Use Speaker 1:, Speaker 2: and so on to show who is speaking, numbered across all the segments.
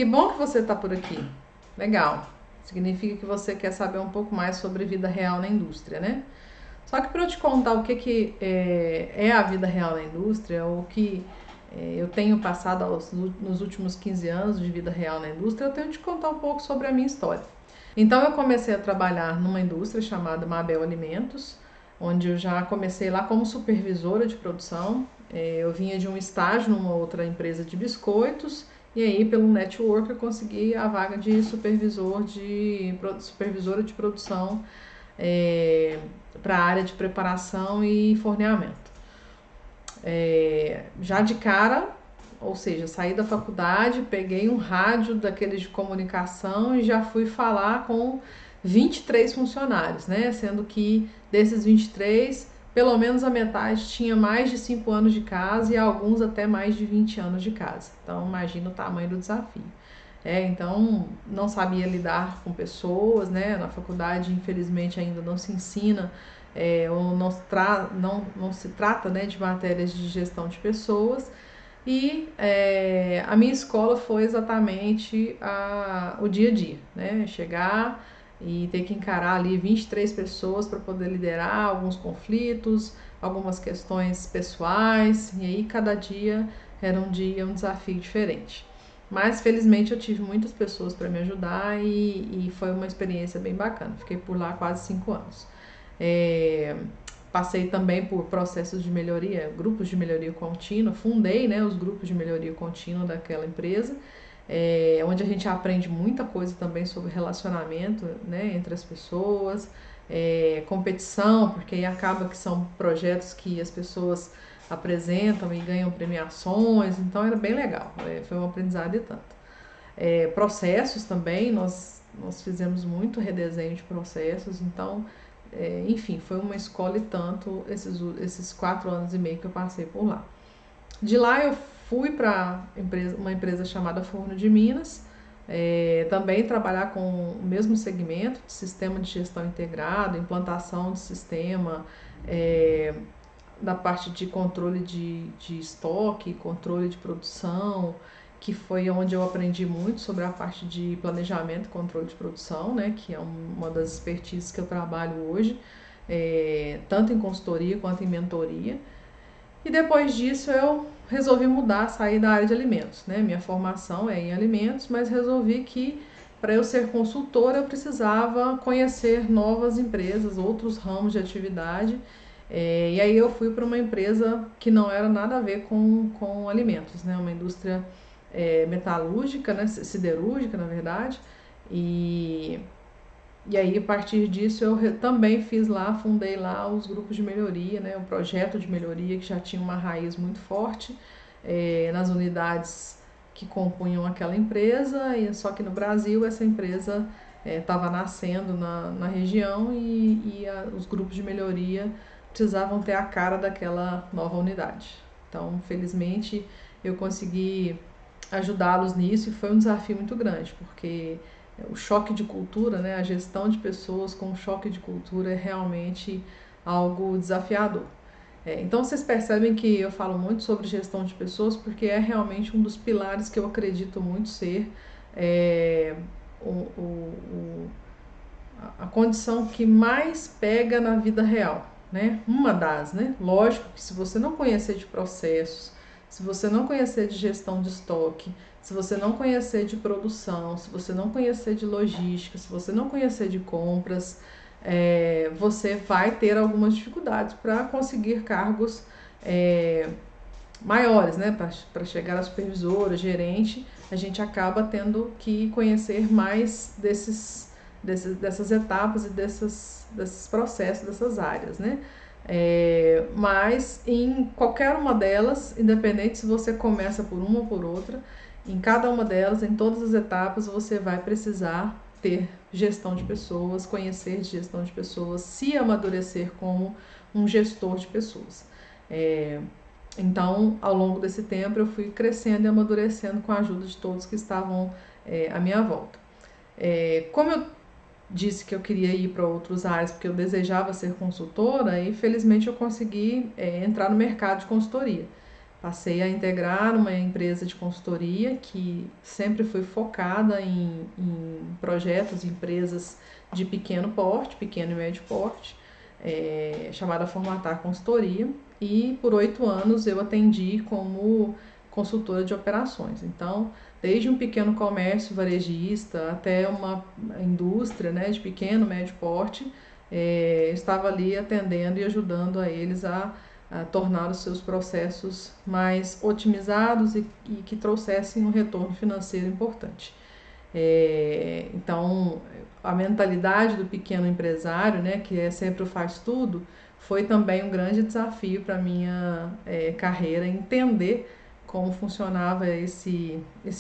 Speaker 1: Que bom que você está por aqui. Legal. Significa que você quer saber um pouco mais sobre vida real na indústria, né? Só que para eu te contar o que é a vida real na indústria, o que eu tenho passado nos últimos 15 anos de vida real na indústria, eu tenho que te contar um pouco sobre a minha história. Então eu comecei a trabalhar numa indústria chamada Mabel Alimentos, onde eu já comecei lá como supervisora de produção. Eu vinha de um estágio numa outra empresa de biscoitos e aí pelo network eu consegui a vaga de supervisora de produção para a área de preparação e forneamento. Já de cara, ou seja, saí da faculdade, peguei um rádio daqueles de comunicação e já fui falar com 23 funcionários, né? Sendo que desses 23, pelo menos a metade tinha mais de 5 anos de casa e alguns até mais de 20 anos de casa. Então imagina o tamanho do desafio. Então não sabia lidar com pessoas, né? Na faculdade, infelizmente, ainda não se ensina ou não se trata, né, de matérias de gestão de pessoas. E a minha escola foi exatamente o dia a dia, né? Chegar e ter que encarar ali 23 pessoas para poder liderar alguns conflitos, algumas questões pessoais, e aí cada dia era um desafio diferente. Mas felizmente eu tive muitas pessoas para me ajudar e foi uma experiência bem bacana. Fiquei por lá quase 5 anos. Passei também por processos de melhoria, grupos de melhoria contínua, fundei, né, os grupos de melhoria contínua daquela empresa, onde a gente aprende muita coisa também sobre relacionamento, né, entre as pessoas, competição, porque aí acaba que são projetos que as pessoas apresentam e ganham premiações, então era bem legal, foi um aprendizado e tanto. Processos também, nós fizemos muito redesenho de processos, então enfim, foi uma escola e tanto esses 4 anos e meio que eu passei por lá. De lá eu fui para uma empresa chamada Forno de Minas, também trabalhar com o mesmo segmento de sistema de gestão integrado, implantação de sistema, da parte de controle de estoque, controle de produção, que foi onde eu aprendi muito sobre a parte de planejamento e controle de produção, né, que é uma das expertises que eu trabalho hoje, tanto em consultoria quanto em mentoria. E depois disso eu resolvi mudar, sair da área de alimentos, né? Minha formação é em alimentos, mas resolvi que para eu ser consultora eu precisava conhecer novas empresas, outros ramos de atividade. E aí eu fui para uma empresa que não era nada a ver com alimentos, né? Uma indústria metalúrgica, né? Siderúrgica, na verdade. E aí, a partir disso, eu também fiz lá, fundei lá os grupos de melhoria, né, o projeto de melhoria que já tinha uma raiz muito forte nas unidades que compunham aquela empresa, e só que no Brasil essa empresa estava nascendo na região e os grupos de melhoria precisavam ter a cara daquela nova unidade. Então, felizmente, eu consegui ajudá-los nisso e foi um desafio muito grande, porque o choque de cultura, né, a gestão de pessoas com choque de cultura é realmente algo desafiador. Então vocês percebem que eu falo muito sobre gestão de pessoas porque é realmente um dos pilares que eu acredito muito ser a condição que mais pega na vida real, né? Uma das, né? Lógico que se você não conhecer de processos, se você não conhecer de gestão de estoque, se você não conhecer de produção, se você não conhecer de logística, se você não conhecer de compras, você vai ter algumas dificuldades para conseguir cargos maiores, né? Para chegar a supervisora, gerente, a gente acaba tendo que conhecer mais dessas etapas e desses processos, dessas áreas, né? Mas em qualquer uma delas, independente se você começa por uma ou por outra, em cada uma delas, em todas as etapas, você vai precisar ter gestão de pessoas, conhecer de gestão de pessoas, se amadurecer como um gestor de pessoas. Então, ao longo desse tempo, eu fui crescendo e amadurecendo com a ajuda de todos que estavam à minha volta. Como eu disse que eu queria ir para outras áreas porque eu desejava ser consultora e felizmente eu consegui entrar no mercado de consultoria. Passei a integrar uma empresa de consultoria que sempre foi focada em projetos, empresas de pequeno porte, pequeno e médio porte, chamada Formatar Consultoria, e por 8 anos eu atendi como consultora de operações. Então, desde um pequeno comércio varejista até uma indústria, né, de pequeno, médio porte, estava ali atendendo e ajudando a eles a tornar os seus processos mais otimizados e que trouxessem um retorno financeiro importante. Então, a mentalidade do pequeno empresário, né, que sempre faz tudo, foi também um grande desafio para a minha carreira, entender como funcionava esse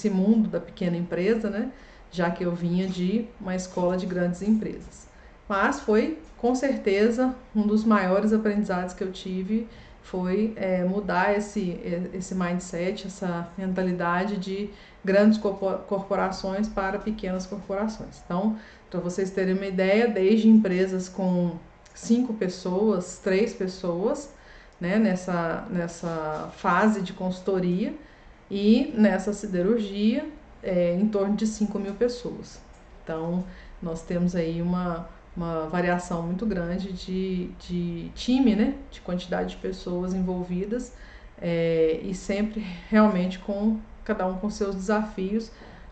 Speaker 1: mundo da pequena empresa, né, já que eu vinha de uma escola de grandes empresas. Mas foi, com certeza, um dos maiores aprendizados que eu tive foi mudar esse mindset, essa mentalidade de grandes corporações para pequenas corporações. Então, para vocês terem uma ideia, desde empresas com 5 pessoas, 3 pessoas, né, nessa fase de consultoria, e nessa siderurgia, em torno de 5.000 pessoas. Então, nós temos aí uma variação muito grande de time, né, de quantidade de pessoas envolvidas, e sempre realmente com cada um com seus desafios,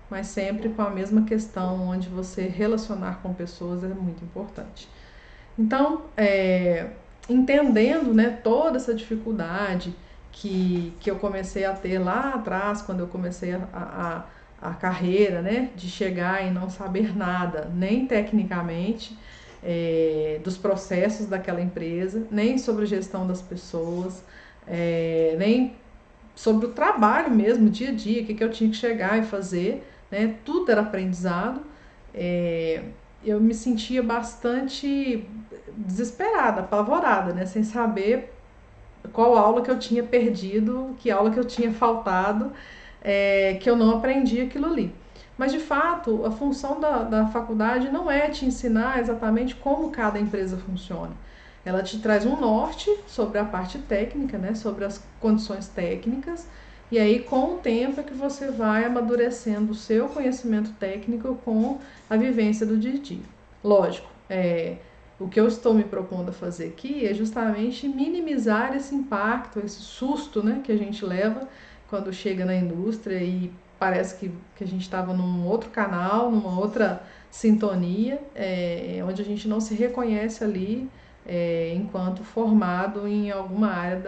Speaker 1: mas sempre com a mesma questão, onde você relacionar com pessoas é muito importante. Então, entendendo, né, toda essa dificuldade que eu comecei a ter lá atrás, quando eu comecei a carreira, né, de chegar e não saber nada, nem tecnicamente, dos processos daquela empresa, nem sobre gestão das pessoas, nem sobre o trabalho mesmo, dia a dia, o que eu tinha que chegar e fazer, né? Tudo era aprendizado. Eu me sentia bastante desesperada, apavorada, né? Sem saber qual aula que eu tinha perdido, que aula que eu tinha faltado, que eu não aprendi aquilo ali. Mas, de fato, a função da faculdade não é te ensinar exatamente como cada empresa funciona. Ela te traz um norte sobre a parte técnica, né, sobre as condições técnicas, e aí com o tempo é que você vai amadurecendo o seu conhecimento técnico com a vivência do dia a dia. Lógico, o que eu estou me propondo a fazer aqui é justamente minimizar esse impacto, esse susto, né, que a gente leva quando chega na indústria e parece que a gente estava num outro canal, numa outra sintonia, onde a gente não se reconhece ali enquanto formado em alguma área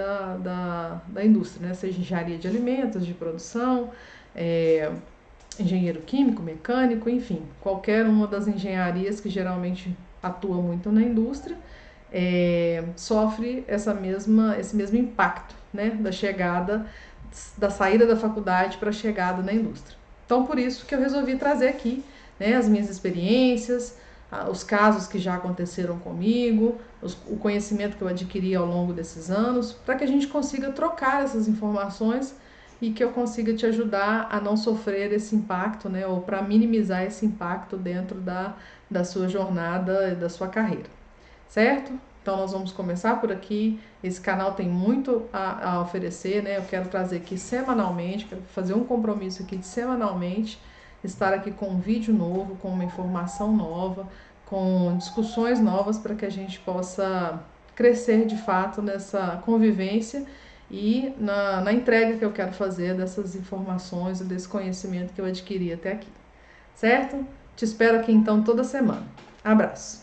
Speaker 1: da indústria, né? Seja engenharia de alimentos, de produção, engenheiro químico, mecânico, enfim, qualquer uma das engenharias que geralmente atua muito na indústria, sofre esse mesmo impacto, né, da saída da faculdade para a chegada na indústria. Então, por isso que eu resolvi trazer aqui, né, as minhas experiências, os casos que já aconteceram comigo, o conhecimento que eu adquiri ao longo desses anos, para que a gente consiga trocar essas informações e que eu consiga te ajudar a não sofrer esse impacto, né, ou para minimizar esse impacto dentro da sua jornada e da sua carreira, certo? Então nós vamos começar por aqui. Esse canal tem muito a oferecer, né? Eu quero trazer aqui semanalmente, quero fazer um compromisso aqui de semanalmente estar aqui com um vídeo novo, com uma informação nova, com discussões novas para que a gente possa crescer de fato nessa convivência e na entrega que eu quero fazer dessas informações e desse conhecimento que eu adquiri até aqui, certo? Te espero aqui então toda semana. Abraço!